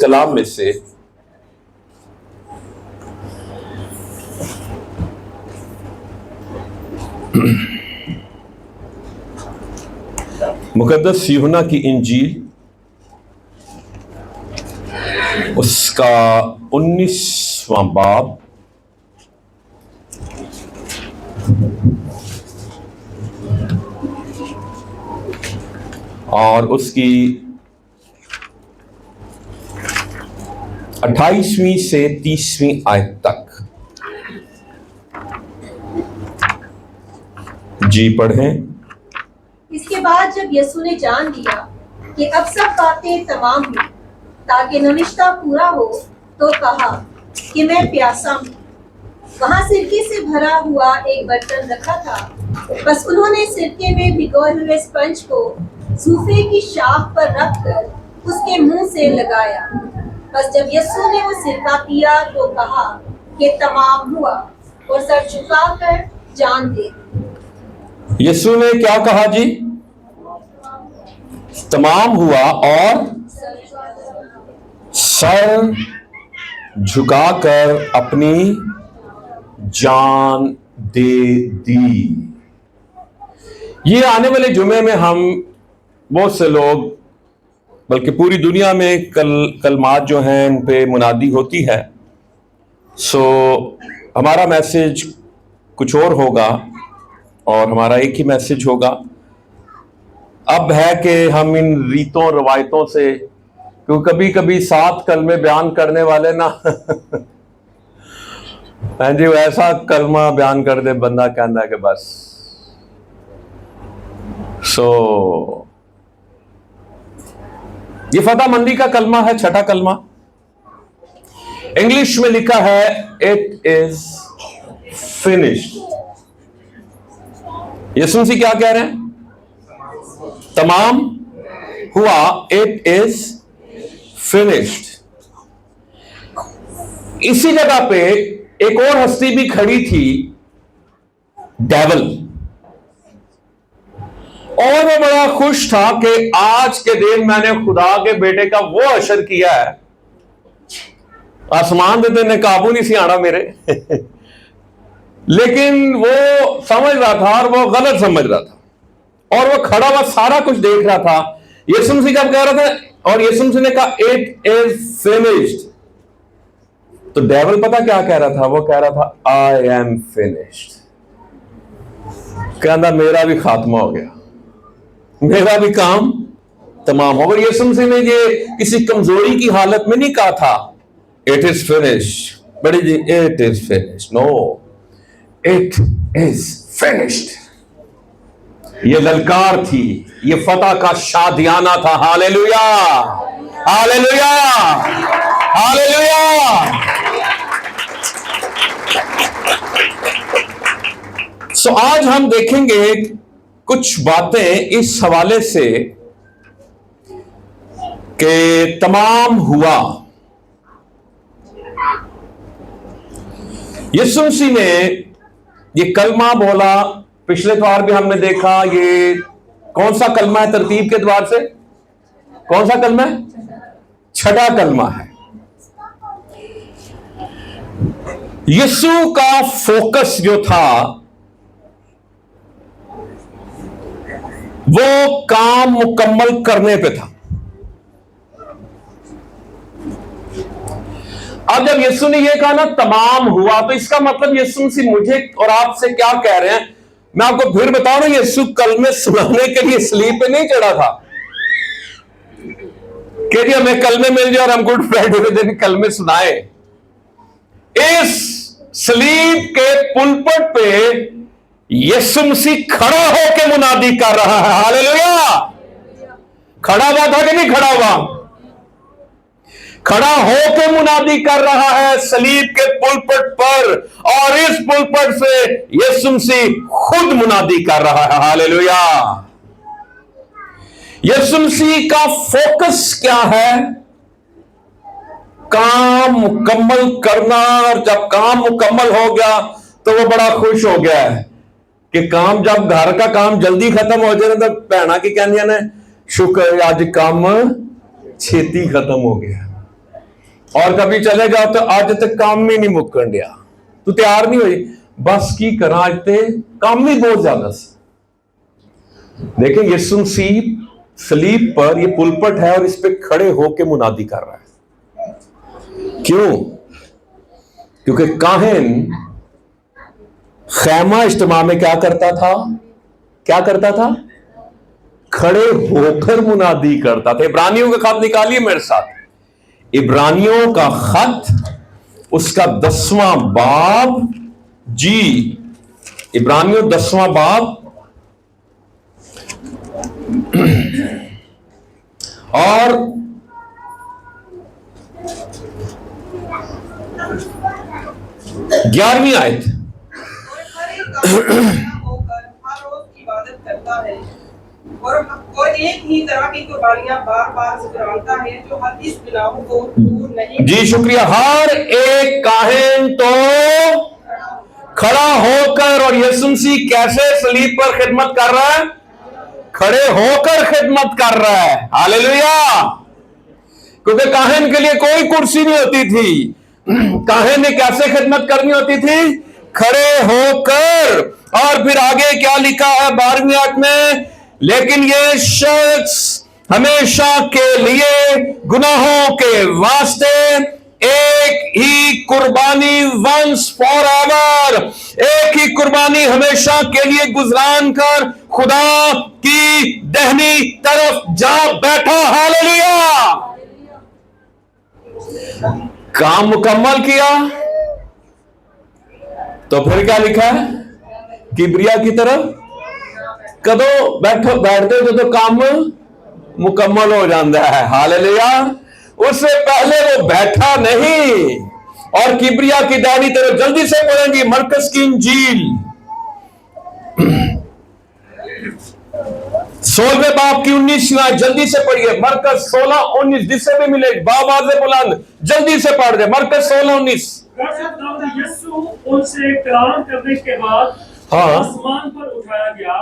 कलाम में से मुकद्दस यूहन्ना की इंजील उसका 19वां बाब और उसकी 28वीं से 30वीं आयत तक। जी पढ़ें। इसके बाद जब यीशु ने जान लिया कि अब सब बातें तमाम हुई ताकि नविश्ता पूरा हो, तो कहा कि मैं प्यासा हूँ। वहां सिरके से भरा हुआ एक बर्तन रखा था, बस उन्होंने सिरके में भिगोए हुए स्पंज को सूफे की शाख पर रखकर उसके मुंह से लगाया। बस जब यीशु ने वो सिरका पिया तो कहा कि तमाम हुआ, और सर झुकाकर जान दे दी। यीशु ने क्या कहा जी? तमाम हुआ और सर झुकाकर अपनी जान दे दी। ये आने वाले जुमे में हम बहुत से लोग, बल्कि पूरी दुनिया में कलमात जो हैं इन पे मुनादी होती है। सो हमारा मैसेज कुछ और होगा और हमारा एक ही मैसेज होगा। अब है कि हम इन रीतों रवायतों से, क्योंकि कभी कभी 7 कलमे बयान करने वाले ना हाँ जी, वैसा कलमा बयान कर दे बंदा कहता है कि बस। सो ये फतेहमंदी का कलमा है, 6ठा कलमा। इंग्लिश में लिखा है इट इज फिनिश्ड। यीशु मसीह क्या कह रहे हैं? तमाम हुआ, इट इज फिनिश्ड। इसी जगह पे एक और हस्ती भी खड़ी थी, डेविल, और वो बड़ा खुश था कि आज के दिन मैंने खुदा के बेटे का वो अशर किया है, आसमान देते ने काबू नहीं सी आना मेरे लेकिन वो समझ रहा था और वो गलत समझ रहा था, और वो खड़ा हुआ सारा कुछ देख रहा था। यीशु मसीह जब कह रहा था और यीशु मसीह ने कहा इट इज फिनिश्ड, तो डेविल पता क्या कह रहा था? वो कह रहा था आई एम फिनिश्ड। कहता मेरा भी खात्मा हो गया, मेरा भी काम तमाम हो गया। यीशु मसीह ने ये किसी कमजोरी की हालत में नहीं कहा था इट इज फिनिश्ड, बड़ी जी it is finished. No, it is finished. ये ललकार थी, ये फतह का शादियाना था। Hallelujah, hallelujah, hallelujah. सो आज हम देखेंगे कुछ बातें इस हवाले से कि तमाम हुआ। यीशु मसीह ने ये कलमा बोला, पिछले द्वार भी हमने देखा। ये कौन सा कलमा है तरतीब के द्वार से? कौन सा कलमा है? 6ठा कलमा है। यीशु का फोकस जो था वो काम मुकम्मल करने पे था। अब जब यीशु ने यह कहा ना तमाम हुआ, तो इसका मतलब यीशु मसीह मुझे और आपसे क्या कह रहे हैं? मैं आपको फिर बताऊं ना, यीशु कलमे सुनाने के लिए सलीब पे नहीं चढ़ा था कि जी हमें कलमे मिल जाए और हम गुड फ्राइडे के दिन कलमे सुनाए। इस सलीब के पुलपट पे यीशु मसीह खड़ा होकर मुनादी कर रहा है। हालेलुया। खड़ा हुआ था कि नहीं खड़ा हुआ? खड़ा होकर मुनादी कर रहा है सलीब के पुलपट पर, और इस पुलपट से यीशु मसीह खुद मुनादी कर रहा है। हालेलुया। यीशु मसीह का फोकस क्या है? काम मुकम्मल करना। और जब काम मुकम्मल हो गया तो वो बड़ा खुश हो गया है कि काम, जब घर का काम जल्दी खत्म हो जाए तो भैना की कहनिया ने शुक्र आज काम छेती खत्म हो गया। और कभी चले जाओ तो आज तक काम ही नहीं मुक्कन दिया, तू तैयार नहीं हुई, बस की करा आज ते काम ही बहुत ज्यादा से। देखें यीशु मसीह सलीब पर ये पुलपट है और इस पे खड़े होके मुनादी कर रहा है। क्यों? क्योंकि काहिन खैमा इज्तिमा में क्या करता था? क्या करता था? खड़े होकर मुनादी करता था। इब्रानियों का खत निकालिए मेरे साथ, इब्रानियों का खत उसका 10वां बाब जी, इब्रानियों 10वां बाब और 11वीं आयत। और एक ही तरह की कुर्बानियां बार बार दोहराता है जो हर इस गुनाहों को दूर नहीं। जी शुक्रिया। हर एक काहिन तो खड़ा होकर, और यीशु मसीह कैसे सलीब पर खिदमत कर रहा है? खड़े होकर खिदमत कर रहा है। हालेलुया। क्योंकि काहिन के लिए कोई कुर्सी नहीं होती थी, काहिन ने कैसे खिदमत करनी होती थी? खड़े होकर। और फिर आगे क्या लिखा है 12वीं आयत में? लेकिन ये शख्स हमेशा के लिए गुनाहों के वास्ते एक ही कुर्बानी, वंस फॉर एवर, एक ही कुर्बानी हमेशा के लिए गुजरान कर खुदा की दाहिनी तरफ जा बैठा। हालेलुया। काम मुकम्मल किया तो फिर क्या लिखा है? किबरिया की तरफ कदों बैठते तो काम मुकम्मल हो जाता है। हालेलुया। उससे पहले वो बैठा नहीं। और किबरिया की दाहिनी तरफ, जल्दी से पढ़ेंगे मरकस की इंजील 16वें बाब की 19वीं, जल्दी से पढ़िए। मरकस 16-19, जिससे भी मिले बाबाज़े बुलंद जल्दी से पढ़ दे। मरकस 16-19। यीशु उनसे कलाम करने के बाद आसमान पर उठाया गया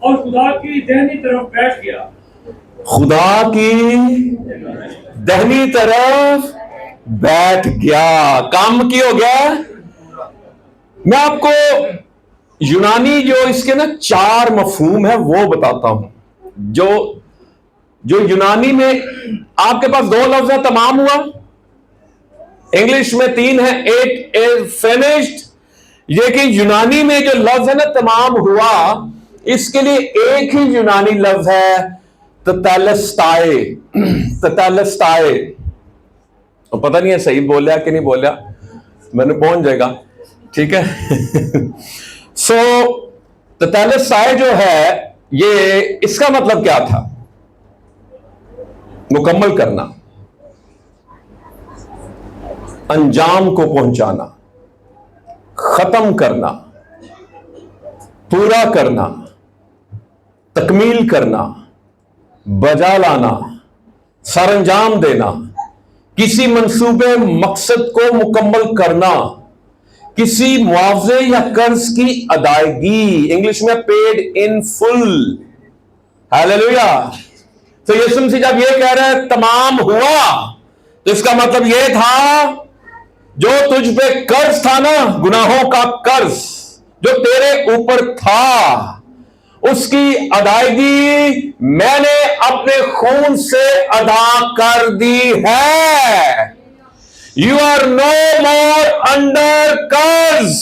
और खुदा की दाहिनी तरफ बैठ गया। खुदा की दाहिनी तरफ बैठ गया। काम की हो गया। मैं आपको यूनानी जो इसके ना 4 मफहूम है वो बताता हूं। जो यूनानी में आपके पास 2 लफ्ज है, तमाम हुआ। इंग्लिश में 3 है, इट इज फिनिश्ड। लेकिन यूनानी में जो लफ्ज है ना तमाम हुआ, इसके लिए एक ही यूनानी लफ्ज है, ततेलस्ताए। ततेलस्ताए। और पता नहीं है सही बोलिया कि नहीं बोलिया, मैंने पहुंच जाएगा, ठीक है। सो ततेलस्ताए जो है, ये इसका मतलब क्या था? मुकम्मल करना, अंजाम को पहुंचाना, खत्म करना, पूरा करना, तकमील करना, बजा लाना, सरंजाम देना, किसी मंसूबे मकसद को मुकम्मल करना, किसी मुआवजे या कर्ज की अदायगी, इंग्लिश में पेड इन फुल। हालेलुया। तो यीशु मसीह जब ये कह रहे हैं तमाम हुआ, तो इसका मतलब ये था जो तुझ पे कर्ज था ना, गुनाहों का कर्ज जो तेरे ऊपर था, उसकी अदायगी मैंने अपने खून से अदा कर दी है। You are no more under कर्ज।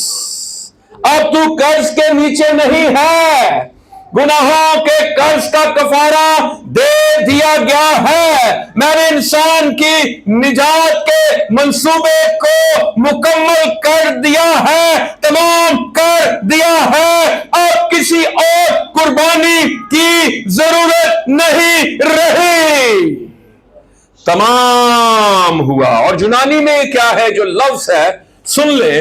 अब तू कर्ज के नीचे नहीं है। गुनाहों के कर्ज का कफारा दे दिया गया है। मैंने इंसान की निजात के मंसूबे को मुकम्मल कर दिया है, तमाम कर दिया है। अब किसी और कुर्बानी की जरूरत नहीं रही। तमाम हुआ। और यूनानी में क्या है जो लफ्ज है, सुन ले।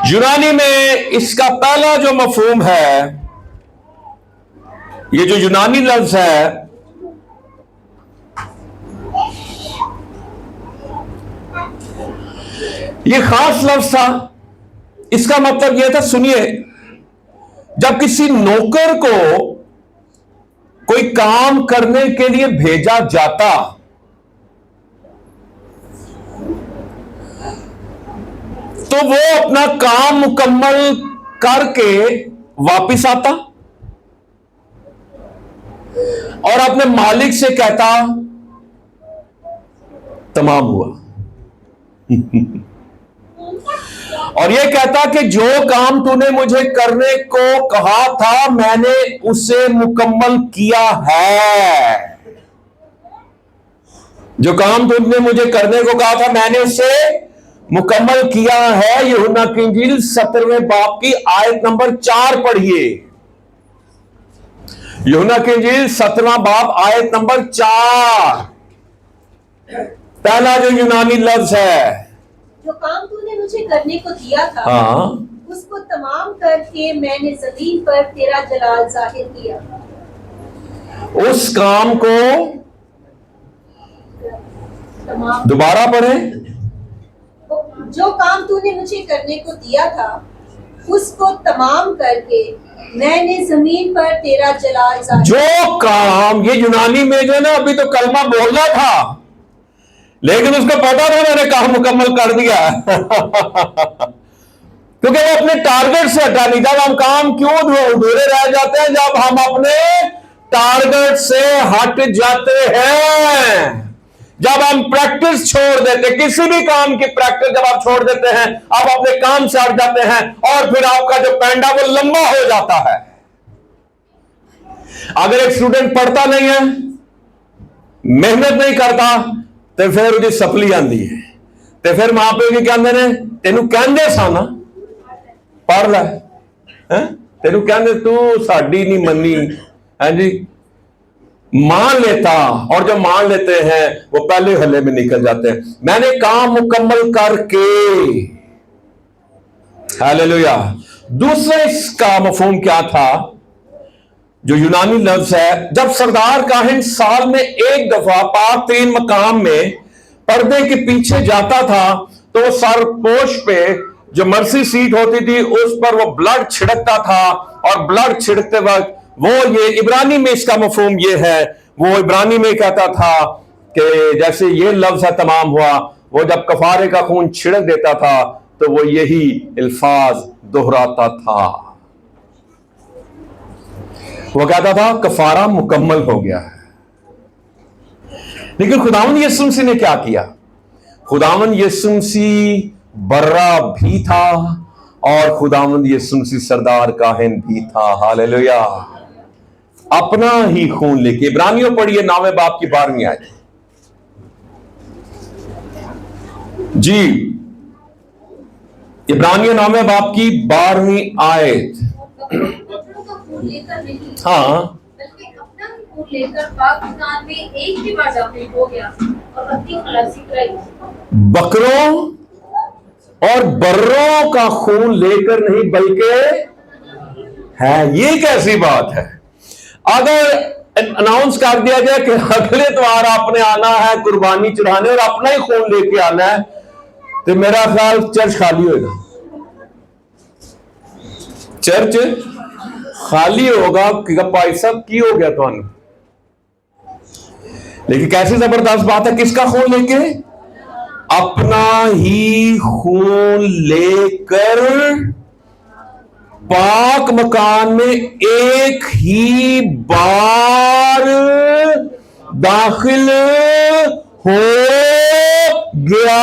यूनानी में इसका पहला जो मफहूम है, ये जो यूनानी लफ्ज है, ये खास लफ्ज था। इसका मतलब यह था, सुनिए, जब किसी नौकर को कोई काम करने के लिए भेजा जाता तो वो अपना काम मुकम्मल करके वापिस आता और अपने मालिक से कहता तमाम हुआ। और ये कहता कि जो काम तूने मुझे करने को कहा था मैंने उसे मुकम्मल किया है। जो काम तुमने मुझे करने को कहा था मैंने उसे मुकम्मल किया है। यूहन्ना की इंजील 17वें बाब की आयत नंबर 4 पढ़िए। यूहन्ना की इंजील 17वां बाब आयत नंबर 4। पहला जो यूनानी लफ्ज है, जो काम तूने मुझे करने को दिया था हाँ, उसको तमाम करके मैंने जमीन पर तेरा जलाल जाहिर किया। उस काम को तमाम दोबारा पढ़े। जो काम तूने मुझे करने को दिया था उसको तमाम करके मैंने जमीन पर तेरा जलाल जाहिर। जो काम, ये यूनानी में जो है ना, अभी तो कलमा बोलना था लेकिन उसको पता था मैंने काम मुकम्मल कर दिया। क्योंकि वो अपने टारगेट से हटा नहीं। जब हम काम क्यों अधूरे रह जाते हैं? जब हम अपने टारगेट से हट जाते हैं, जब हम प्रैक्टिस छोड़ देते, किसी भी काम की प्रैक्टिस जब आप छोड़ देते हैं, आप अपने काम से हट जाते हैं और फिर आपका जो पैंडा वो लंबा हो जाता है। अगर एक स्टूडेंट पढ़ता नहीं है, मेहनत नहीं करता, तो फिर उसकी सफली आती है, तो फिर मां प्यो की कहते ने तेनू कहंदे सा ना पढ़ लै, तेनू कहंदे तू साडी नहीं मनी है जी। मान लेता, और जो मान लेते हैं वो पहले हल्ले में निकल जाते हैं। मैंने काम मुकम्मल करके, हालेलुया। दूसरा इसका मफहूम क्या था? जो यूनानी लफ्ज है, जब सरदार काहिन साल में एक दफा पाक तीन मकाम में पर्दे के पीछे जाता था तो वो सरपोश पे जो मर्सी सीट होती थी उस पर वो ब्लड छिड़कता था, और ब्लड छिड़कते वक्त वो, ये इब्रानी में इसका मफहूम ये है, वो इब्रानी में कहता था कि जैसे ये लफ्ज है तमाम हुआ, वो जब कफारे का खून छिड़क देता था तो वो यही अल्फाज दोहराता था। वो कहता था कफारा मुकम्मल हो गया है। लेकिन खुदावंद यीशु मसीह ने क्या किया? खुदावंद यीशु मसीह बर्रा भी था और खुदावंद यीशु मसीह सरदार काहिन भी था। हालेलुया। अपना ही खून लेके, इब्रानियों पढ़िए 9वें बाब की 12वीं आयत जी। इब्रानियों 9वें बाब की 12वीं आयत। लेकर नहीं, हाँ, बल्कि अपना ही खून लेकर पाकिस्तान में एक ही बार दाखिल हो गया और अपनी खलासी कराई। बकरों और बर्रों का खून लेकर नहीं बल्कि है। ये कैसी बात है? अगर अनाउंस कर दिया जाए कि अगले त्योहार आपने आना है कुर्बानी चढ़ाने और अपना ही खून लेके आना है, तो मेरा ख्याल चर्च खाली होगा। चर्च खाली होगा कि भाई साहब की हो गया तो। लेकिन कैसी जबरदस्त बात है, किसका खून लेके? अपना ही खून लेकर पाक मकान में एक ही बार दाखिल हो गया।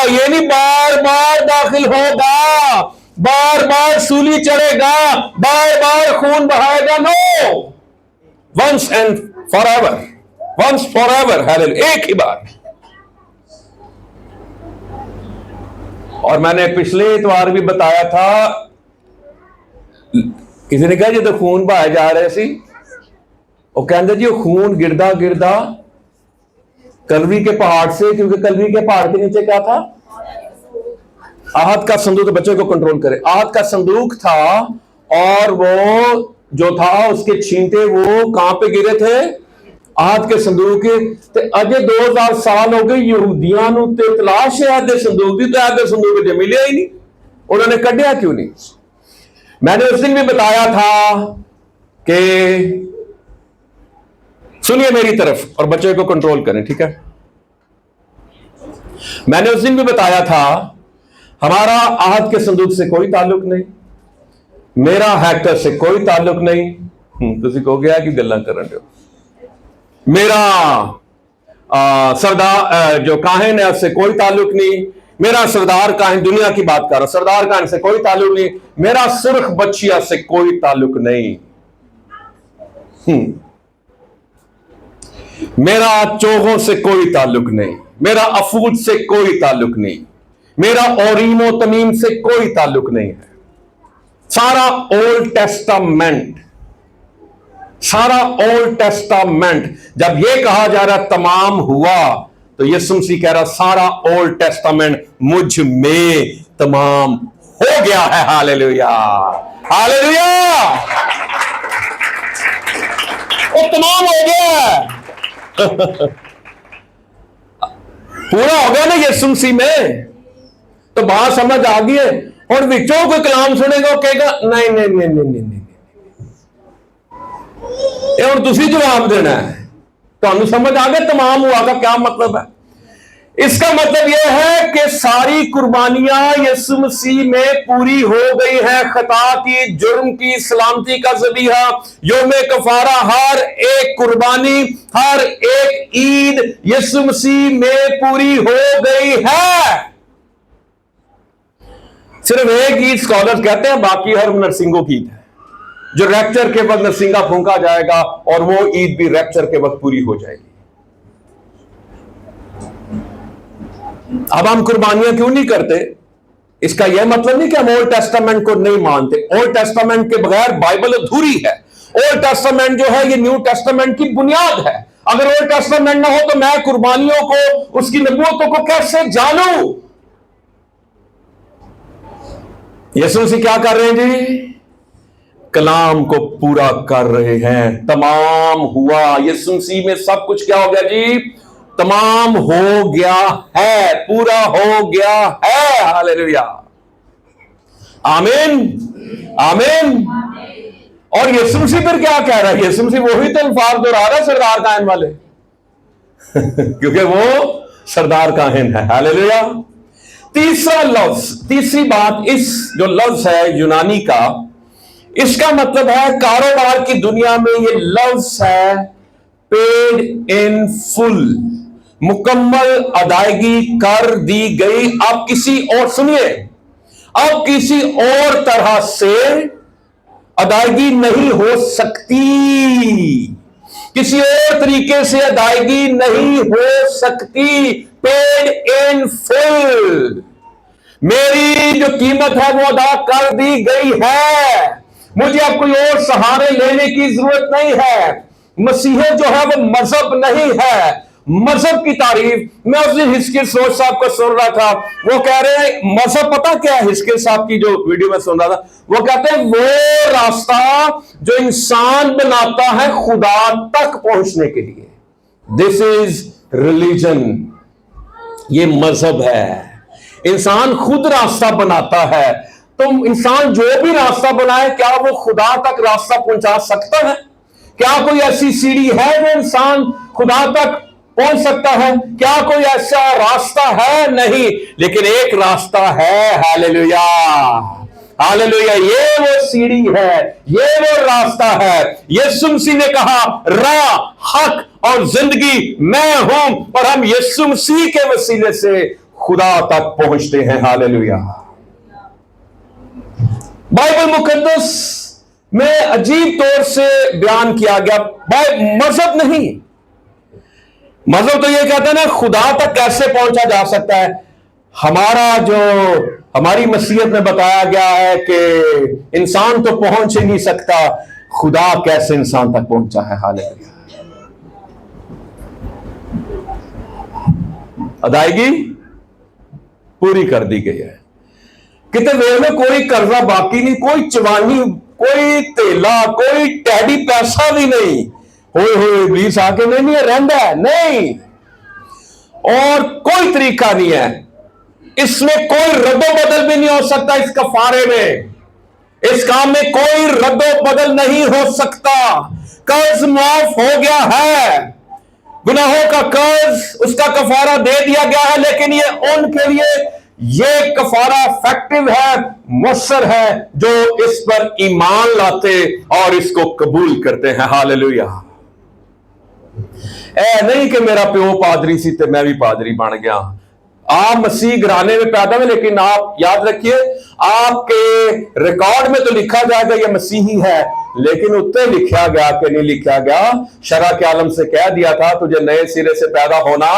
ये नहीं बार बार दाखिल होगा, बार बार सूली चढ़ेगा, बार बार खून बहाएगा। No, once and for ever, once for ever. Hallelujah. एक ही बार। और मैंने पिछले इतवार भी बताया था, किसी ने कहा जी तो खून बहाए जा रहे सी, वो कहते जी खून गिरदा गिरदा कलवी के पहाड़ से, क्योंकि कलवी के पहाड़ के नीचे क्या था? आहत का संदूक। बच्चों को कंट्रोल करे। आहत का संदूक था और वो जो था उसके छींटे वो कहां पे गिरे थे? आहत के संदूक के। ते अजे 2000 साल हो गए यहूदियां नूं ते तलाश है आदे संदूक दी, तो आदे संदूक जो मिले ही नहीं। उन्होंने कढ़िया क्यों नहीं? मैंने उस दिन भी बताया था कि सुनिए मेरी तरफ और बच्चों को कंट्रोल करें, ठीक है? मैंने उस दिन भी बताया था हमारा आहद के संदूक से कोई ताल्लुक नहीं, मेरा हैक्टर से कोई ताल्लुक नहीं। तुसी कहो गया कि गल्ला करन दो। मेरा सरदार जो काहिन है उससे कोई ताल्लुक नहीं, मेरा सरदार काहिन, दुनिया की बात कर रहा, सरदार काहिन से कोई ताल्लुक नहीं, मेरा सुर्ख बच्चिया से कोई ताल्लुक नहीं, मेरा चोगों से कोई ताल्लुक नहीं, मेरा अफूद से कोई ताल्लुक नहीं, मेरा औरीमो तमीम से कोई ताल्लुक नहीं है। सारा ओल्ड टेस्टामेंट, सारा ओल्ड टेस्टामेंट, जब यह कहा जा रहा तमाम हुआ तो यीशु मसीह कह रहा सारा ओल्ड टेस्टामेंट मुझ में तमाम हो गया है। हालेलुया, हालेलुया, वो तमाम हो गया पूरा हो गया ना यीशु मसीह में। तो बात समझ आ गई है। और विचों कोई कलाम सुनेगा वो कहेगा नहीं नहीं नहीं नहीं नहीं नहीं, ये और तुसी जवाब देना है। तो समझ आ गया तमाम हुआ का क्या मतलब है? इसका मतलब यह है कि सारी कुर्बानियां यीशु मसीह में पूरी हो गई है। खता की, जुर्म की, सलामती का ज़बीहा, योमे कफारा, हर एक कुर्बानी, हर एक ईद यीशु मसीह में पूरी हो गई है। सिर्फ एक ईद स्कॉलर्स कहते हैं, बाकी हर नरसिंगों की ईद है, जो रैप्चर के वक्त नरसिंगा फूंका जाएगा और वो ईद भी रैप्चर के वक्त पूरी हो जाएगी। अब हम कुर्बानियां क्यों नहीं करते? इसका यह मतलब नहीं कि हम ओल्ड टेस्टामेंट को नहीं मानते। ओल्ड टेस्टामेंट के बगैर बाइबल अधूरी है। ओल्ड टेस्टामेंट जो है ये न्यू टेस्टामेंट की बुनियाद है। अगर ओल्ड टेस्टामेंट ना हो तो मैं कुर्बानियों को, उसकी नबूवतों को कैसे जानूं? यीशु मसीह क्या कर रहे हैं जी? कलाम को पूरा कर रहे हैं। तमाम हुआ, यीशु मसीह में सब कुछ क्या हो गया जी? तमाम हो गया है, पूरा हो गया है। हालेलुया, आमीन, आमीन। और यीशु मसीह फिर क्या कह रहा है? यीशु मसीह वही तो अल्फाज दोहरा रहा है सरदार काहिन वाले क्योंकि वो सरदार काहिन है। हालेलुया। तीसरा लफ्ज, तीसरी बात, इस जो लफ्ज है यूनानी का, इसका मतलब है कारोबार की दुनिया में ये लफ्ज है पेड इन फुल, मुकम्मल अदायगी कर दी गई। अब किसी और, सुनिए, अब किसी और तरह से अदायगी नहीं हो सकती, किसी और तरीके से अदायगी नहीं हो सकती। पेड इन फुल, मेरी जो कीमत है वो अदा कर दी गई है। मुझे अब कोई और सहारे लेने की जरूरत नहीं है। मसीह जो है वो मजहब नहीं है। मजहब की तारीफ, मैं उस दिन हिस्किल सोच साहब को सुन रहा था, वो कह रहे हैं मजहब पता क्या है? हिस्किल साहब की जो वीडियो में सुन रहा था, वो कहते हैं वो रास्ता जो इंसान बनाता है खुदा तक पहुंचने के लिए, दिस इज रिलीजन, ये मजहब है। इंसान खुद रास्ता बनाता है। तो इंसान जो भी रास्ता बनाए, क्या वो खुदा तक रास्ता पहुंचा सकता है? क्या कोई ऐसी सीढ़ी है जो इंसान खुदा तक पहुंच सकता है? क्या कोई ऐसा रास्ता है? नहीं, लेकिन एक रास्ता है। हालेलुया, हालेलुया, ये वो सीढ़ी है, ये वो रास्ता है। यीशु मसीह ने कहा राह, हक और जिंदगी मैं हूं, और हम यीशु मसीह के वसीले से खुदा तक पहुंचते हैं। हालेलुया। बाइबल मुकद्दस में अजीब तौर से बयान किया गया, मजहब नहीं। मजहब तो यह कहता है ना खुदा तक कैसे पहुंचा जा सकता है। हमारा जो, हमारी मसीहत में बताया गया है कि इंसान तो पहुंच ही नहीं सकता, खुदा कैसे इंसान तक पहुंचा है। हालेलुया। अदायगी पूरी कर दी गई है। कितने वेल में कोई कर्जा बाकी नहीं, कोई चवानी, कोई तेला, कोई टैडी पैसा भी नहीं। हो इब्लीस आके नहीं रहता है, नहीं, और कोई तरीका नहीं है। इसमें कोई रद्दो बदल भी नहीं हो सकता। इस कफारे में, इस काम में कोई रद्दो बदल नहीं हो सकता। कर्ज माफ हो गया है, गुनाहों का कर्ज, उसका कफारा दे दिया गया है। लेकिन ये उनके लिए ये कफारा इफेक्टिव है, मुअस्सर है, जो इस पर ईमान लाते और इसको कबूल करते हैं। हालेलुया। ऐ नहीं कि मेरा प्यो पादरी सी ते मैं भी पादरी बन गया। आप मसीह घराने में पैदा हुए, लेकिन आप याद रखिए आपके रिकॉर्ड में तो लिखा जाएगा ये मसीही है, लेकिन उत्ते लिखा गया कि नहीं लिखा गया, शरा के आलम से कह दिया था तुझे नए सिरे से पैदा होना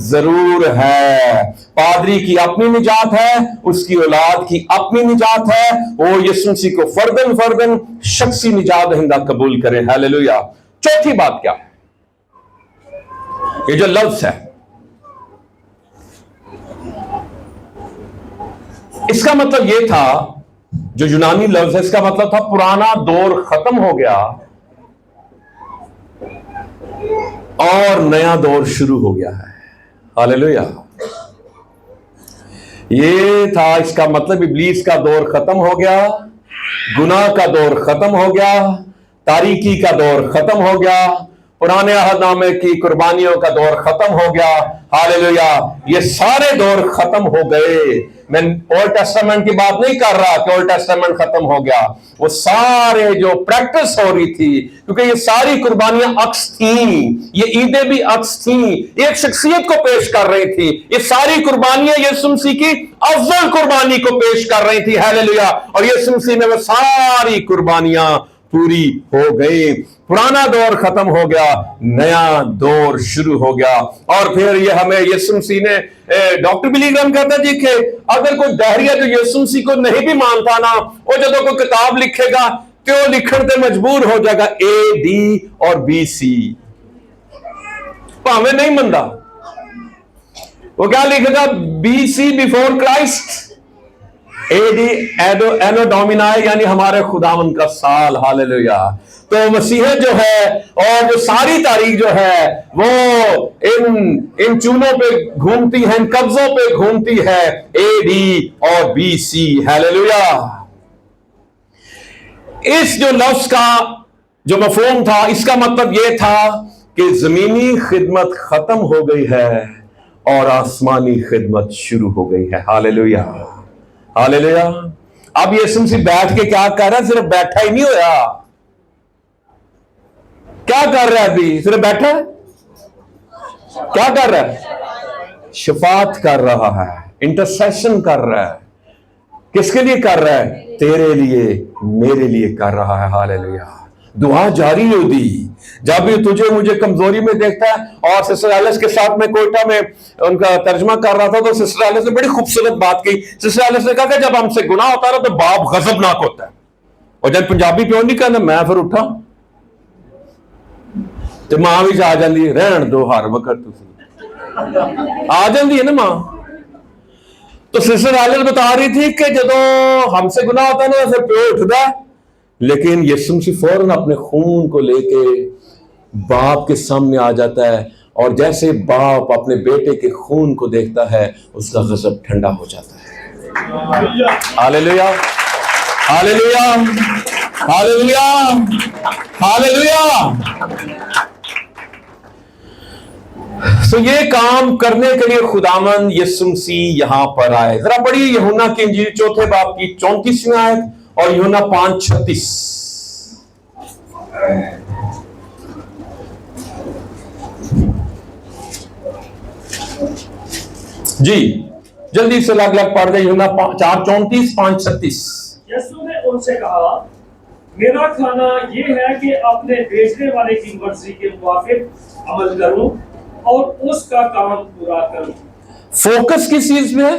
जरूर है। पादरी की अपनी निजात है, उसकी औलाद की अपनी निजात है, वो यीशु मसीह को फर्दन फर्दन शख्सी निजात दहिंदा कबूल करें। हालेलुया। चौथी बात क्या है? ये जो लफ्ज है, इसका मतलब यह था, जो यूनानी लफ्ज है इसका मतलब था पुराना दौर खत्म हो गया और नया दौर शुरू हो गया है। हालेलुया। ये था, इसका मतलब इब्लीस का दौर खत्म हो गया, गुनाह का दौर खत्म हो गया, तारीकी का दौर खत्म हो गया, पुराने अहदनामे की कुर्बानियों का दौर खत्म हो गया। हालेलुया। ये सारे दौर खत्म हो गए। मैं ओल्ड टेस्टामेंट की बात नहीं कर रहा कि ओल्ड टेस्टामेंट खत्म हो गया, वो सारे जो प्रैक्टिस हो रही थी, क्योंकि ये सारी कुर्बानियां अक्स थी, ये ईदें भी अक्स थी, एक शख्सियत को पेश कर रही थी। ये सारी कुर्बानियां यीशु मसीह की अफजल कुर्बानी को पेश कर रही थी। हालेलुया। और यीशु मसीह में वो सारी कुर्बानियां पूरी हो गई। पुराना दौर खत्म हो गया, नया दौर शुरू हो गया। और फिर ये हमें यीशु मसीह ने, डॉक्टर बिली ग्राहम कहता जी कि अगर कोई दहरिया जो यीशु मसीह को नहीं भी मानता ना, वो जब कोई किताब लिखेगा तो लिखण ते मजबूर हो जाएगा AD और BC, भावे नहीं मनता। वो क्या लिखेगा? BC बिफोर क्राइस्ट, AD एनो डोमिनाई, यानी हमारे खुदावन का साल। हालेलुया। तो मसीह जो है और जो सारी तारीख जो है वो इन चूनों पे घूमती है, इन कब्जों पे घूमती है, AD और BC। हालेलुया। इस जो लफ्ज का जो मफहूम था, इसका मतलब यह था कि जमीनी खिदमत खत्म हो गई है और आसमानी खिदमत शुरू हो गई है। हालेलुया। हालेलुया। अब यीशु मसीह बैठ के क्या कर रहा है? सिर्फ बैठा ही नहीं होया, क्या कर रहा है? अभी सिर्फ बैठा है, क्या कर रहा है? शफात कर रहा है, इंटरसेशन कर रहा है। किसके लिए कर रहा है? तेरे लिए, मेरे लिए कर रहा है। हालेलुया। दुआ जारी होती जब भी तुझे मुझे कमजोरी में देखता है। और सिस्टर एलिस के साथ में कोयटा में उनका तर्जमा कर रहा था, तो सिस्टर एलिस ने बड़ी खूबसूरत बात की। सिस्टर एलिस ने कहा कि जब हमसे गुनाह होता है तो बाप गजबनाक होता है, और जब पंजाबी प्योर नहीं कहना, मैं फिर उठा तो मां भी आ जाती है, रहन दो हर वक्त तुम आ जाती है ना मां। तो सिस्टर एलिस बता रही थी कि जदों हमसे गुनाह होता है ना, फिर प्यो उठता है, लेकिन यीशु मसीह फौरन अपने खून को लेके बाप के सामने आ जाता है, और जैसे बाप अपने बेटे के खून को देखता है, उसका गज़ब ठंडा हो जाता है। हालेलुया। हालेलुया। हालेलुया। हालेलुया। तो ये काम करने के लिए खुदामंद यीशु मसीह यहां पर आए। जरा बड़ी यूहन्ना की इंजील 4 बाब की 34वीं आयत और यूहन्ना 5:36। जी जल्दी से लग पढ़ दे। यूहन्ना 4:34, 5:36। यीशु ने उनसे कहा, मेरा खाना ये है कि अपने भेजने वाले की मर्जी के मुताबिक अमल करूं और उसका काम पूरा करूं। फोकस किस चीज में है?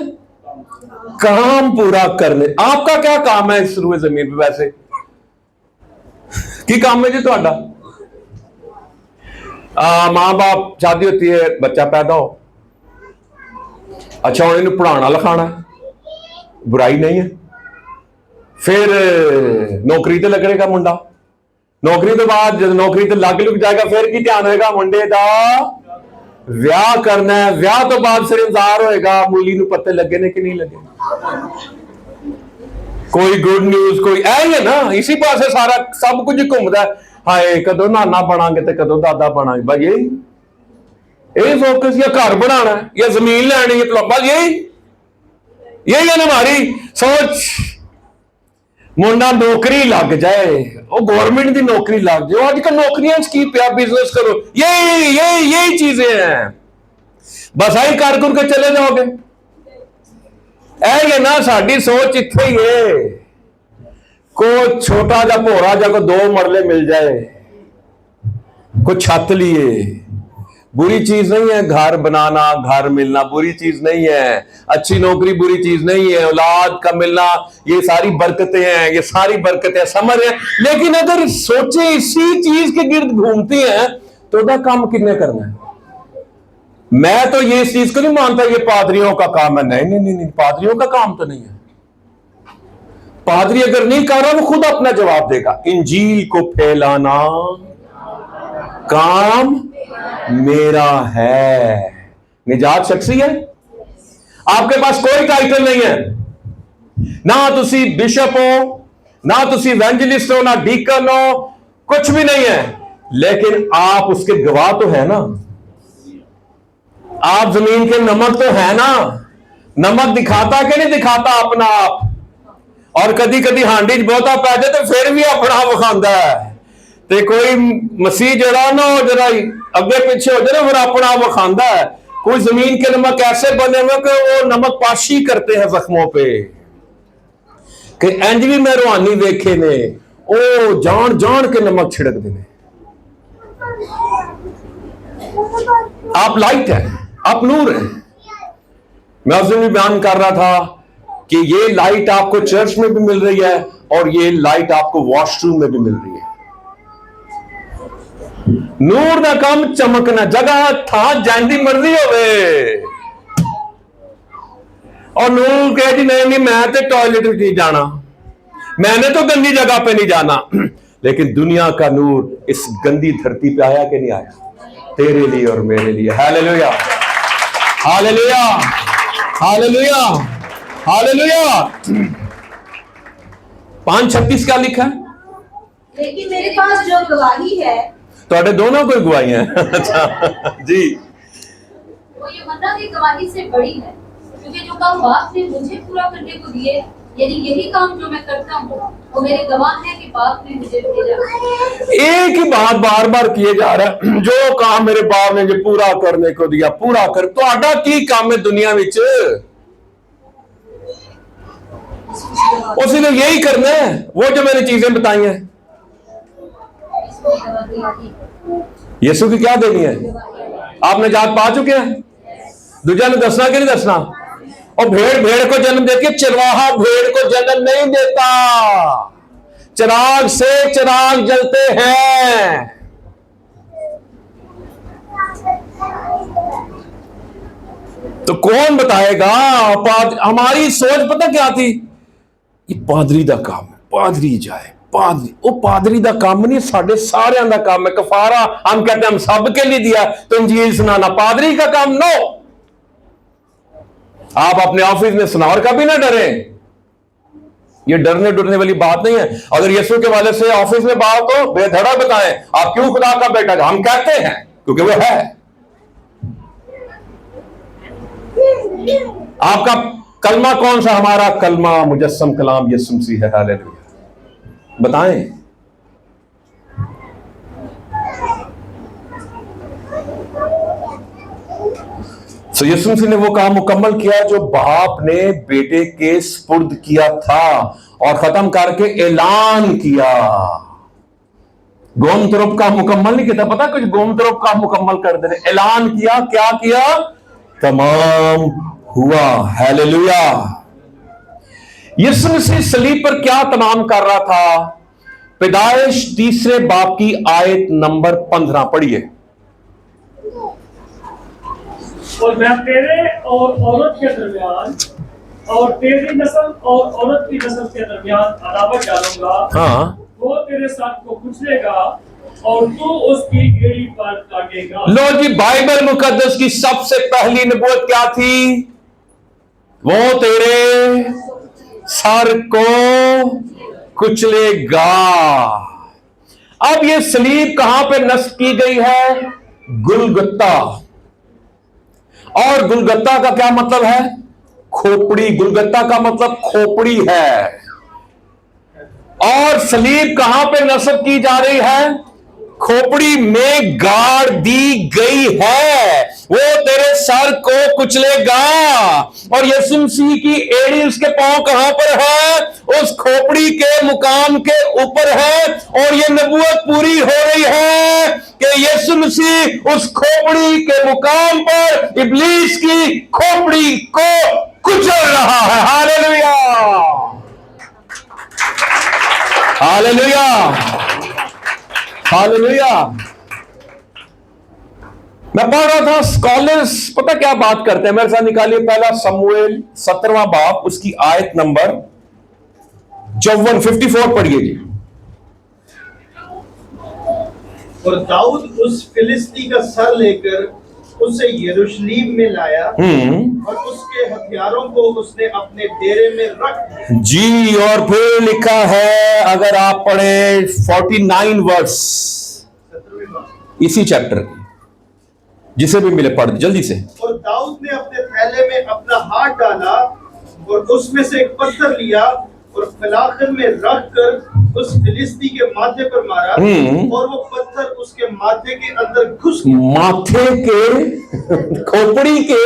काम पूरा करने। आपका क्या काम है इस रूए जमीन पे? वैसे की काम है जी ਤੁਹਾਡਾ? मां बाप शादी होती है, बच्चा पैदा हो, अच्छा उन्हें पढ़ाना लिखाना, बुराई नहीं है। फिर नौकरी ते लगेगा मुंडा, नौकरी तो बाद जब नौकरी ते लग लुग जाएगा, फिर की ध्यान होएगा? मुंडे का ਵਿਆਹ करना है। ਵਿਆਹ तो बाद फिर इंतजार होएगा मूली ਨੂੰ पत्ते लगे ने कि नहीं लगे, कोई गुड न्यूज, कोई है ना। इसी पासे सारा सब कुछ घूमता है। हाय कदों नाना बनांगे ते कदों दादा बनांगे, भाई यही फोकस। या घर बनाना है या जमीन लैनी है, तो बस यही यही है ना हमारी सोच। मुंडा नौकरी लग जाए, वो गवर्नमेंट की नौकरी लग जाए, आजकल नौकरियां की पिया बिजनेस करो, यही चीजें हैं। बस आई कर के चले जाओगे। है ना साड़ी सोच इत्थे ही है। को छोटा जा भोरा जा को 2 मरले मिल जाए, को छत लिए, बुरी चीज नहीं है। घर बनाना, घर मिलना बुरी चीज नहीं है। अच्छी नौकरी बुरी चीज नहीं है। औलाद का मिलना, ये सारी बरकतें हैं, ये सारी बरकतें समझ हैं। लेकिन अगर सोचे इसी चीज के गिर्द घूमती हैं तो वह काम कितने करना है। मैं तो ये इस चीज को नहीं मानता ये पादरियों का काम है। नहीं, पादरियों का काम तो नहीं है। पादरी अगर नहीं कर रहा वो खुद अपना जवाब देगा। इंजील को फैलाना काम मेरा है। निजात शख्सी है। आपके पास कोई टाइटल नहीं है, ना तुसी बिशप हो, ना तुसी इवेंजलिस्ट हो, ना डीकन हो, कुछ भी नहीं है। लेकिन आप उसके गवाह तो है ना। आप जमीन के नमक तो है ना। नमक दिखाता कि नहीं दिखाता अपना आप। और कदी कदी हांडी बहुता पै जाए तो फिर भी अपना विखांदा है। ते कोई मसीह जरा ना हो, जरा अगे पीछे हो जाए, फिर अपना विखांदा है। कोई जमीन के नमक ऐसे बने हुए कि वो नमक पाशी करते हैं जख्मों पे। कि इंज भी मैं रूहानी देखे ने, ओ जान जान के नमक छिड़क देने। आप लाइट है, आप नूर है। मैं उस दिन भी बयान कर रहा था कि ये लाइट आपको चर्च में भी मिल रही है और ये लाइट आपको वॉशरूम में भी मिल रही है। नूर का काम चमकना, जगह था जैसी मर्जी होवे। और नूर कहे जी नहीं मैं तो टॉयलेट नहीं जाना, मैंने तो गंदी जगह पे नहीं जाना। लेकिन दुनिया का नूर इस गंदी धरती पे आया कि नहीं आया? तेरे लिए और मेरे लिए। Hallelujah, hallelujah, hallelujah, hallelujah. 5:36 क्या लिखा है? लेकिन मेरे पास जो गवाही है, तो दोनों कोई गवाही है। अच्छा जी। वो यूहन्ना की गवाही से बड़ी है, क्योंकि जो काम बाप ने मुझे पूरा करने को दिए, यदि यही काम जो मैं करता हूँ, वो मेरे गवाह है कि बाप ने मुझे भेजा। एक ही बात बार बार किए जा रहा है, जो काम मेरे बाप ने जो पूरा करने को दिया पूरा कर। तो आडा की काम है दुनिया विच, उसने यही करना है, वो जो मैंने चीजें बताई हैं। यीशु की क्या देनी है? आपने जात पा चुके हैं। दूजा ने दसना कि नहीं दसना? और भेड़ भेड़ को जन्म देती है, चरवाहा भेड़ को जन्म नहीं देता। चिराग से चिराग जलते हैं। तो कौन बताएगा? हमारी सोच पता क्या थी? ये पादरी का काम है, पादरी जाए, पादरी। वो पादरी का काम नहीं, साढ़े सारे का काम है। कफारा हम कहते हैं हम सब के लिए दिया, तो इंजील सुनाना पादरी का काम। नो, आप अपने ऑफिस में सुनाओ और कभी ना डरे। ये डरने डरने वाली बात नहीं है। अगर यीशु के वाले से ऑफिस में बात हो, बेधड़ा बताएं आप क्यों खुदा का बेटा। हम कहते हैं क्योंकि वो है। आपका कलमा कौन सा? हमारा कलमा मुजस्सम कलाम यीशु मसीह है। हालेलुया। बताएं। तो यीशु मसीह ने वो काम मुकम्मल किया जो बाप ने बेटे के सुपुर्द किया था, और खत्म करके ऐलान किया। गोमतरूप का मुकम्मल नहीं किया, पता कुछ गोमतरूप का मुकम्मल कर देने। ऐलान किया, क्या किया? तमाम हुआ। हालेलुया। यीशु मसीह सलीब पर क्या तमाम कर रहा था? पैदाइश 3 बाब की आयत नंबर 15 पढ़िए। और मैं तेरे और औरत के दरमियान और तेरी नस्ल और औरत की नस्ल के दरमियान अदावत डालूंगा। हाँ। वो तेरे साथ को कुचलेगा और तू उसकी एड़ी पर काटेगा। लो जी, बाइबल मुकद्दस की सबसे पहली नबूवत क्या थी? वो तेरे सर को कुचलेगा। अब ये सलीब कहां पे नस्ब की गई है? गुलगुत्ता। और गुलगुत्ता का क्या मतलब है? खोपड़ी, गुलगत्ता का मतलब खोपड़ी है। और सलीब कहां पे नस्ब की जा रही है? खोपड़ी में गाड़ दी गई है। वो तेरे सर को कुचलेगा। और यीशु मसीह की एड़ी, उसके पांव कहां पर है? उस खोपड़ी के मुकाम के ऊपर है। और ये नबूवत पूरी हो रही है कि यीशु मसीह उस खोपड़ी के मुकाम पर इब्लीस की खोपड़ी को कुचल रहा है। Hallelujah, hallelujah, hallelujah. मैं पढ़ रहा था, स्कॉलर्स पता क्या बात करते हैं, मेरे साथ निकालिए पहला शमूएल 17वां बाब, उसकी आयत नंबर 54 पढ़िए जी। और दाऊद उस फिलिस्ती का सर लेकर उसे यरूशलेम में लाया और उसके हथियारों को उसने अपने डेरे में रख दिया। जी, और फिर लिखा है, अगर आप पढ़े 49 वर्स इसी चैप्टर की, जिसे भी मिले पढ़ जल्दी से। और दाऊद ने अपने थैले में अपना हाथ डाला और उसमें से एक पत्थर लिया और फलाखन में रख कर उस फिलिस्ती के माथे पर मारा और वो पत्थर उसके माथे के अंदर घुस गया। माथे के, खोपड़ी के,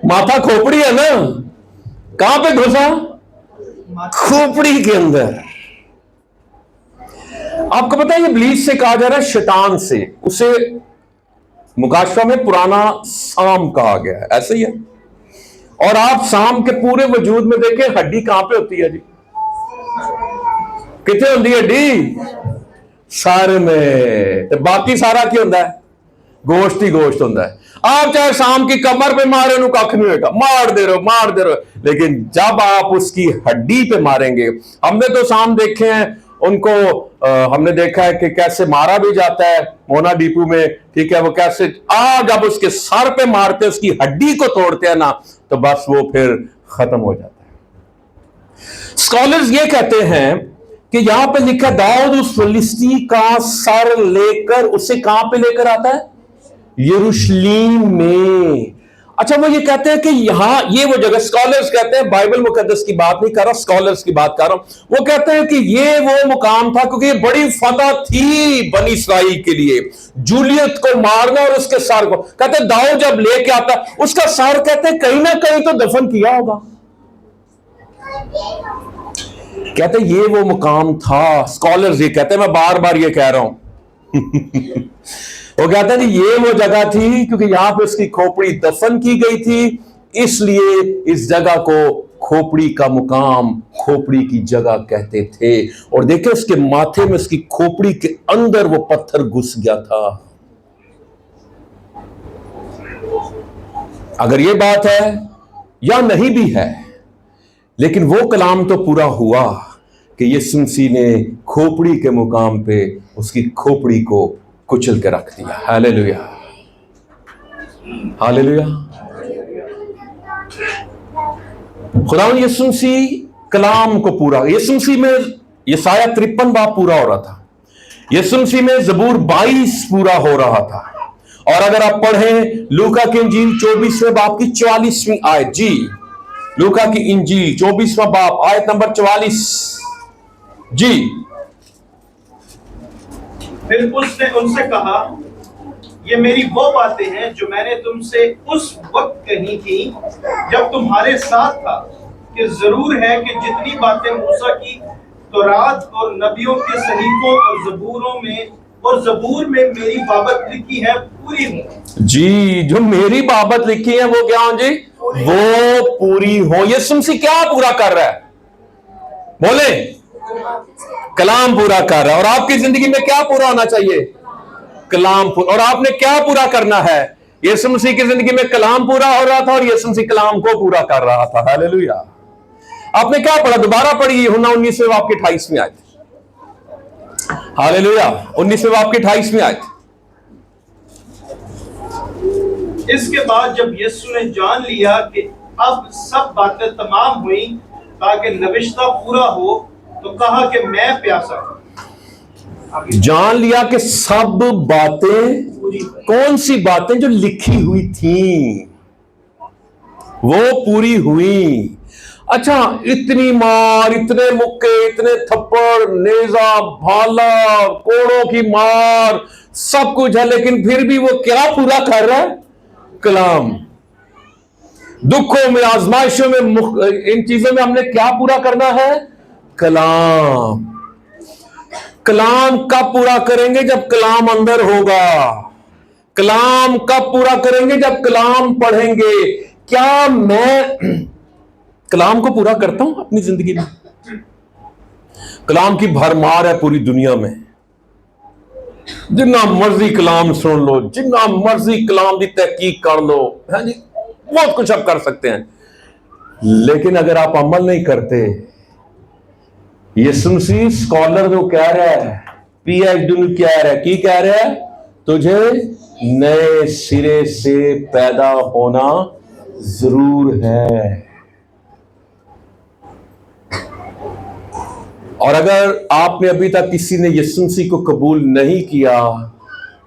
माथा खोपड़ी है ना, कहां पे घुसा? खोपड़ी के अंदर। आपको पता है ये इब्लीस से कहा जा रहा है, शैतान से। उसे मुकाशवा में पुराना साम कहा गया है, ऐसे ही है। और आप साम के पूरे वजूद में देखें, हड्डी कहां पे होती है जी? कितने होती है हड्डी? सर में। तो बाकी सारा क्या होता है? गोश्त ही गोश्त होता है। आप चाहे शाम की कमर पे मारे, नु कख नहीं होगा, मार दे रहे, लेकिन जब आप उसकी हड्डी पे मारेंगे, हमने तो शाम देखे हैं उनको, हमने देखा है कि कैसे मारा भी जाता है मोना डीपू में, ठीक है, वो कैसे जब उसके सर पे मारते हैं, उसकी हड्डी को तोड़ते हैं ना, तो बस वो फिर खत्म हो जाता है। स्कॉलर्स ये कहते हैं कि यहां पे लिखा, दाऊद उस फिलिस्ती का सर लेकर उसे कहां पे लेकर आता है? यरूशलेम में। अच्छा, वो ये कहते हैं कि यहां ये वो जगह, स्कॉलर्स कहते हैं, बाइबल मुकद्दस की बात नहीं कर रहा, स्कॉलर्स की बात कर रहा हूं। वो कहते हैं कि ये वो मुकाम था, क्योंकि ये बड़ी फतह थी बनी इसराइल के लिए, जूलियत को मारना और उसके सर को। कहते हैं दाऊद जब लेके आता, उसका सर कहते हैं कहीं ना कहीं तो दफन किया होगा। कहते ये वो मुकाम था। स्कॉलर्स ये कहते हैं, मैं बार बार ये कह रहा हूं वो कहते हैं ये वो जगह थी क्योंकि यहां पे उसकी खोपड़ी दफन की गई थी, इसलिए इस जगह को खोपड़ी का मुकाम, खोपड़ी की जगह कहते थे। और देखिए उसके माथे में, उसकी खोपड़ी के अंदर वो पत्थर घुस गया था। अगर ये बात है या नहीं भी है, लेकिन वो कलाम तो पूरा हुआ कि यीशु मसीह ने खोपड़ी के मुकाम पे उसकी खोपड़ी को कुचल के रख दिया। Hallelujah, hallelujah. खुदावंद यीशु मसीह कलाम को पूरा, यीशु मसीह में यशाया 53 बाब पूरा हो रहा था, यीशु मसीह में जबूर 22 पूरा हो रहा था। और अगर आप पढ़ें लूका की इंजील 24वें बाब की 44वीं आयत, जी लूका की इंजील 24वां बाब आयत नंबर 44, जी। फिर उसने उनसे कहा, ये मेरी वो बातें हैं जो मैंने तुमसे उस वक्त कही थी जब तुम्हारे साथ था, कि जरूर है कि जितनी बातें मूसा की तौरात और नबियों के सहीफों और जबूर में मेरी बाबत लिखी है पूरी हो। जी, जो मेरी बाबत लिखी है वो क्या हो जी? वो पूरी हो। यीशु मसीह क्या पूरा कर रहा है? बोले, कलाम पूरा कर रहा है। और आपकी जिंदगी में क्या पूरा होना चाहिए? कलाम पूरा। और आपने क्या पूरा करना है? यीशु मसीह की जिंदगी में कलाम पूरा हो रहा था और यीशु मसीह कलाम को पूरा कर रहा था। हालेलुया। आपने क्या पढ़ा? दोबारा पढ़िए यूहन्ना 19वें बाब की 28वीं आयत। हालेलुया, 19वें बाब की 28वीं आयत। इसके बाद जब यीशु ने जान लिया कि अब सब बातें तमाम हुई ताकि नविश्ता पूरा हो, तो कहा कि मैं प्यासा हूं। जान लिया कि सब बातें, कौन सी बातें जो लिखी हुई थी वो पूरी हुई। अच्छा, इतनी मार, इतने मुक्के, इतने थप्पड़, नेजा, भाला, कोड़ों की मार, सब कुछ है, लेकिन फिर भी वो क्या पूरा कर रहा है? कलाम। दुखों में, आजमाइशों में, इन चीजों में हमने क्या पूरा करना है? कलाम। कलाम कब पूरा करेंगे? जब कलाम अंदर होगा। कलाम कब पूरा करेंगे? जब कलाम पढ़ेंगे। क्या मैं कलाम को पूरा करता हूं अपनी जिंदगी में? कलाम की भरमार है पूरी दुनिया में। जितना मर्जी कलाम सुन लो, जितना मर्जी कलाम की तहकीक कर लो, है जी, बहुत कुछ आप कर सकते हैं, लेकिन अगर आप अमल नहीं करते, यीशु मसीह स्कॉलर जो कह रहा है, PhD कह रहा है, की कह रहा है? तुझे नए सिरे से पैदा होना जरूर है। और अगर आपने अभी तक किसी ने यीशु मसीह को कबूल नहीं किया,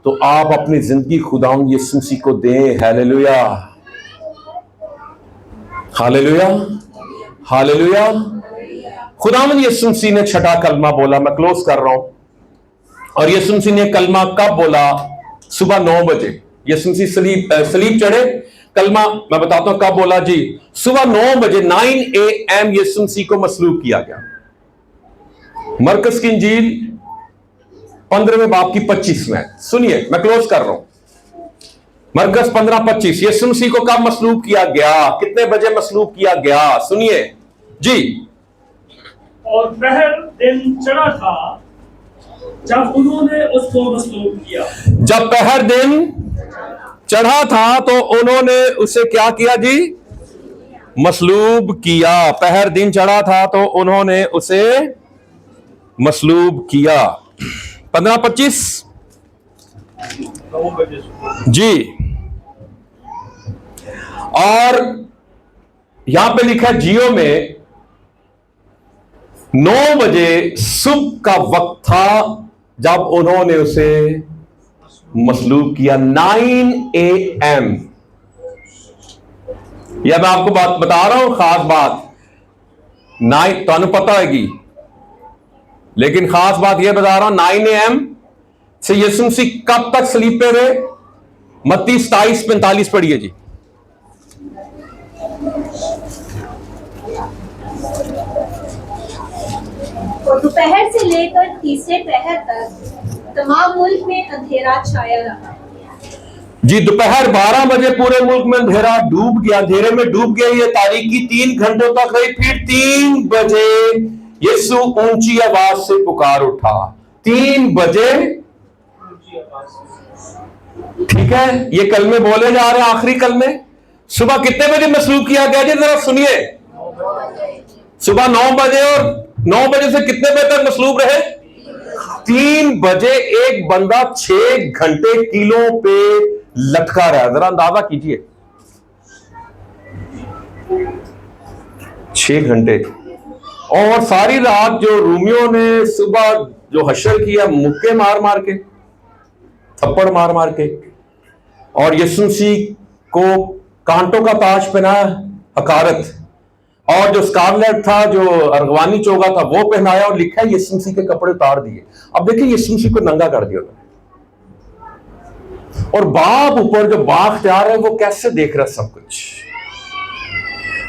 तो आप अपनी जिंदगी खुदावंद यीशु मसीह को दें। Hallelujah, hallelujah, hallelujah. खुदावंद यीशु मसीह ने छठा कलमा बोला, मैं क्लोज कर रहा हूं। और यीशु मसीह ने कलमा कब बोला? सुबह 9 बजे। यीशु मसीह सलीब चढ़े, कलमा मैं बताता हूं कब बोला जी। सुबह 9 बजे 9 AM यीशु मसीह को मसलूब किया गया। मरकस की इंजील 15वें बाब की 25 में, सुनिए, मैं क्लोज कर रहा हूं। मरकस 15:25, यीशु मसीह को कब मसलूब किया गया? कितने बजे मसलूब किया गया? सुनिए जी। और पहर दिन चढ़ा था जब उन्होंने उसको मसलूब किया। जब पहर दिन चढ़ा था तो उन्होंने उसे क्या किया जी? मसलूब किया। पहर दिन चढ़ा था तो उन्होंने उसे मसलूब किया। 15:25 जी। और यहां पे लिखा जियो में 9 बजे सुबह का वक्त था जब उन्होंने उसे मसलूब किया। 9 AM। यह मैं आपको बात बता रहा हूं, खास बात 9, तो पता होगी, लेकिन खास बात यह बता रहा हूं 9 AM से यीशु मसीह कब तक सलीब पे रहे? मत्ती 27:45 पढ़िए जी। और दोपहर से लेकर तीसरे पहर तक तमाम मुल्क में अंधेरा छाया रहा। जी, दोपहर 12 बजे पूरे मुल्क में अंधेरा डूब गया, अंधेरे में डूब गया। ये तारीकी 3 घंटों तक रही। फिर 3 बजे यीशु ऊंची आवाज से पुकार उठा। 3 बजे, ठीक है, ये कलमे बोले जा रहे हैं, आखिरी कलमे। सुबह कितने बजे मसलूब किया गया जी? जरा सुनिए। सुबह 9 बजे, और 9 बजे से कितने बजे तक मसलूब रहे? 3 बजे। एक बंदा 6 घंटे कीलों पे लटका रहा है। जरा अंदाजा कीजिए, 6 घंटे। और सारी रात जो रूमियों ने सुबह जो हशर किया, मुक्के मार मार के, थप्पड़ मार मार के, और यीशु मसीह को कांटों का ताज पहनाया, हकारत, और जो स्कारलेट था, जो अर्गवानी चोगा था, वो पहनाया, और लिखा है यीशु मसीह के कपड़े उतार दिए। अब देखिए, यीशु मसीह को नंगा कर दिया उन्होंने, और बाप ऊपर जो बाख्तियार है वो कैसे देख रहा सब कुछ।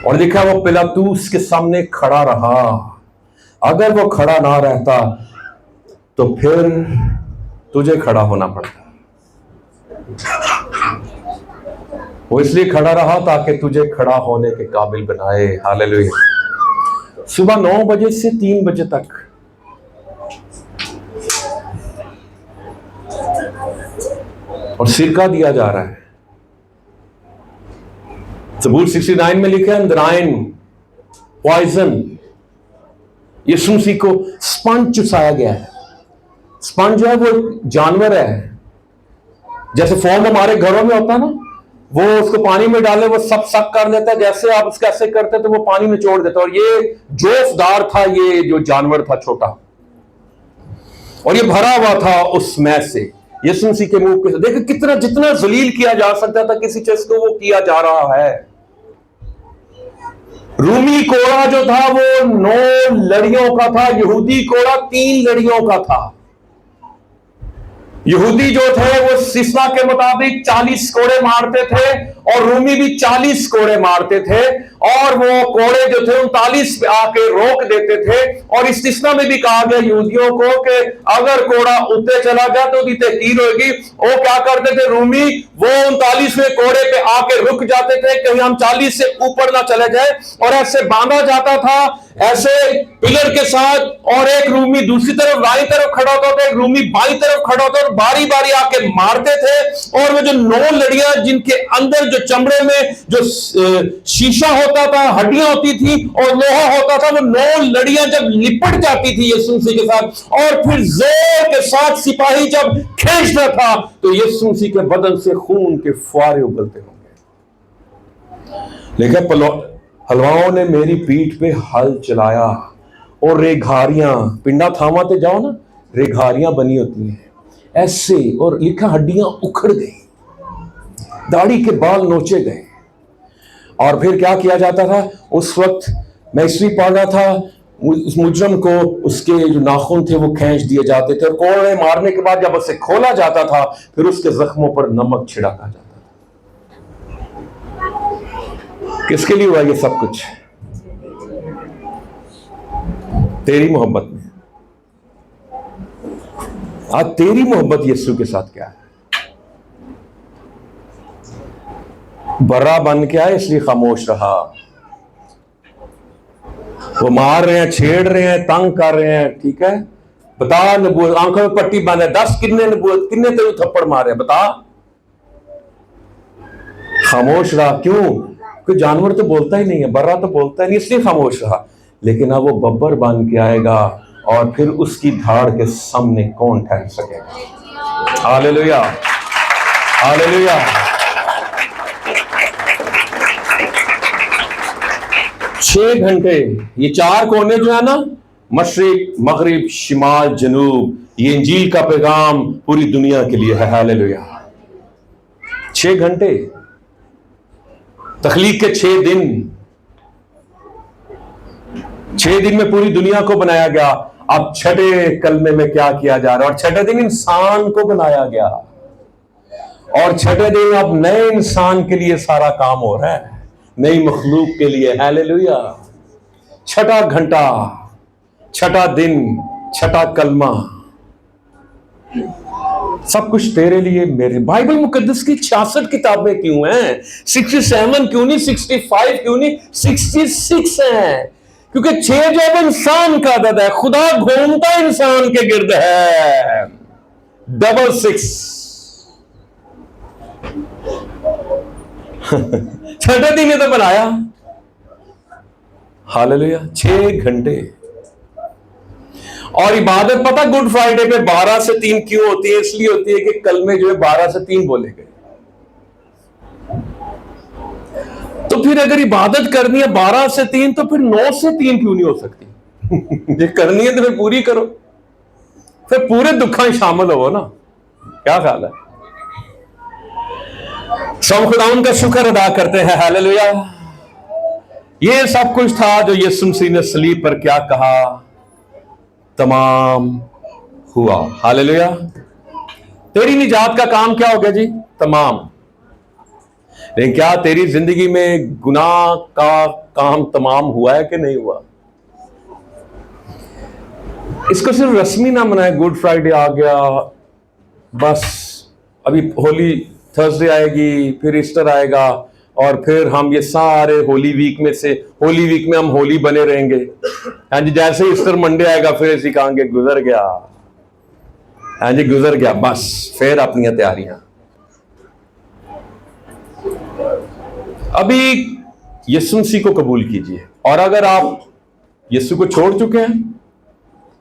और लिखा वो पिलातूस के सामने खड़ा रहा। अगर वो खड़ा ना रहता तो फिर तुझे खड़ा होना पड़ता। वो इसलिए खड़ा रहा ताकि तुझे खड़ा होने के काबिल बनाए। हालेलुया। सुबह 9 बजे से 3 बजे तक और सिरका दिया जा रहा है। ज़बूर 69 में लिखा है, अंदराइन, पॉइजन। यीशु मसीह को स्पंज चुसाया गया है। स्पंज है, वो जानवर है, जैसे फॉर्म हमारे घरों में होता है ना, वो उसको पानी में डाले वो सब सक कर लेता है, जैसे आप उसको ऐसे करते तो वो पानी में छोड़ देता। और ये जोशदार था, ये जो जानवर था छोटा, और ये भरा हुआ था उस मैस से। यीशु मसीह के मुंह पे देखो कितना, जितना जलील किया जा सकता था किसी चीज को, वो किया जा रहा है। रूमी कोड़ा जो था वो 9 लड़ियों का था, यहूदी कोड़ा 3 लड़ियों का था। यहूदी जो थे वो सिस्ना के मुताबिक 40 कोड़े मारते थे और रूमी भी 40 कोड़े मारते थे, और वो कोड़े जो थे 39 पे आके रोक देते थे। और इस सिस्ना में भी कहा गया यहूदियों को कि अगर कोड़ा ऊपर चला गया तो उसकी तहकीर होगी। वो क्या करते थे रूमी, वो 39वें कोड़े पे आके रुक जाते थे, कहीं हम 40 से ऊपर ना चले जाए, और ऐसे बांधा जाता था ऐसे पिलर के साथ, और एक रूमी दूसरी तरफ दाईं तरफ खड़ा होता था, एक रूमी बाईं तरफ खड़ा होता, और बारी बारी आके मारते थे। और वो जो 9 लड़ियां जिनके अंदर जो चमड़े में जो शीशा होता था, हड्डियां होती थी और लोहा होता था, वो 9 लड़ियां जब लिपट जाती थी यीशु मसीह के साथ, और फिर जोर के साथ सिपाही जब खींचता था तो यीशु मसीह के बदन से खून के फुहारे उबलते होंगे। लेकिन हलवाओं ने मेरी पीठ पे हल चलाया, और रेघारियां, पिंडा थामा ते जाओ ना, रेघारियां बनी होती हैं ऐसे, और लिखा हड्डियां उखड़ गई, दाढ़ी के बाल नोचे गए। और फिर क्या किया जाता था उस वक्त, मैं इसलिए पढ़ रहा था, उस मुजरम को उसके जो नाखून थे वो खींच दिए जाते थे, और कोड़े मारने के बाद जब उसे खोला जाता था फिर उसके जख्मों पर नमक छिड़का जाता था। किसके लिए हुआ ये सब कुछ? तेरी मोहब्बत में। आज तेरी मोहब्बत यीशु के साथ क्या है? बर्रा बन के आया इसलिए खामोश रहा। वो मार रहे हैं, छेड़ रहे हैं, तंग कर रहे हैं, ठीक है, बता नबूवत, आंखों में पट्टी बांधे, 10 कितने नबूवत, कितने तेरे थप्पड़ मारे, बता। खामोश रहा। क्यों? कोई जानवर तो बोलता ही नहीं है, बर्रा तो बोलता ही नहीं, इसलिए खामोश रहा। लेकिन अब वो बब्बर बन के आएगा, और फिर उसकी धाड़ के सामने कौन ठहर सकेगा? Hallelujah, hallelujah. छह घंटे, ये 4 कोने जो है ना, मशरिक, मगरिब, शिमाल, जनूब, ये इंजील का पैगाम पूरी दुनिया के लिए है। हालेलुया। 6 घंटे, तखलीक के 6 दिन, 6 दिन में पूरी दुनिया को बनाया गया। अब छठे कलमे में क्या किया जा रहा है? और छठे दिन इंसान को बनाया गया, और छठे दिन अब नए इंसान के लिए सारा काम हो रहा है, नई मखलूक के लिए। हालेलुया। छठा घंटा, छठा दिन, छठा कलमा, सब कुछ तेरे लिए मेरे। बाइबल मुकद्दस की 66 किताबें क्यों हैं? 67 क्यों नहीं, 65 क्यों नहीं, 66 हैं? क्योंकि 6 जब इंसान का अदद है, खुदा घूमता इंसान के गिर्द है। 66 छठे दिन तो बनाया। हालेलुया। 6 घंटे। और इबादत पता गुड फ्राइडे पे 12 से 3 क्यों होती है? इसलिए होती है कि कल में जो है 12 से 3 बोले गए। तो फिर अगर इबादत करनी है 12 से 3, तो फिर 9 से 3 क्यों नहीं हो सकती? ये करनी है तो फिर पूरी करो, फिर पूरे दुखा शामिल हो ना। क्या ख्याल है? सब खुदा उनका शुक्र अदा करते हैं। हालेलुया। ये सब कुछ था जो यीशु मसीह ने सलीब पर क्या कहा, तमाम हुआ। हालेलुया। तेरी निजात का काम क्या हो गया जी? तमाम। लेकिन क्या तेरी जिंदगी में गुनाह का काम तमाम हुआ है कि नहीं हुआ? इसको सिर्फ रस्मी ना मनाए, गुड फ्राइडे आ गया बस, अभी होली थर्सडे आएगी, फिर ईस्टर आएगा, और फिर हम ये सारे होली वीक में से, होली वीक में हम होली बने रहेंगे। हाँ जी, जैसे ईस्टर मंडे आएगा फिर ऐसी कहेंगे गुजर गया। हाँ जी, गुजर गया, बस फिर अपनी तैयारियां। अभी यीशु मसीह को कबूल कीजिए, और अगर आप यीशु को छोड़ चुके हैं,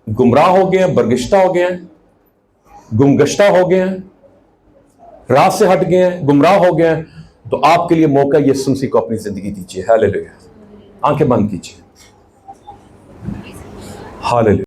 गुमराह हो गए हैं, बरगिश्ता हो गए हैं, गुमगश्ता हो गए हैं, राह से हट गए हैं, गुमराह हो गए हैं, तो आपके लिए मौका यीशु मसीह को अपनी जिंदगी दीजिए। हालेलुया। आंखें बंद कीजिए। हालेलुया।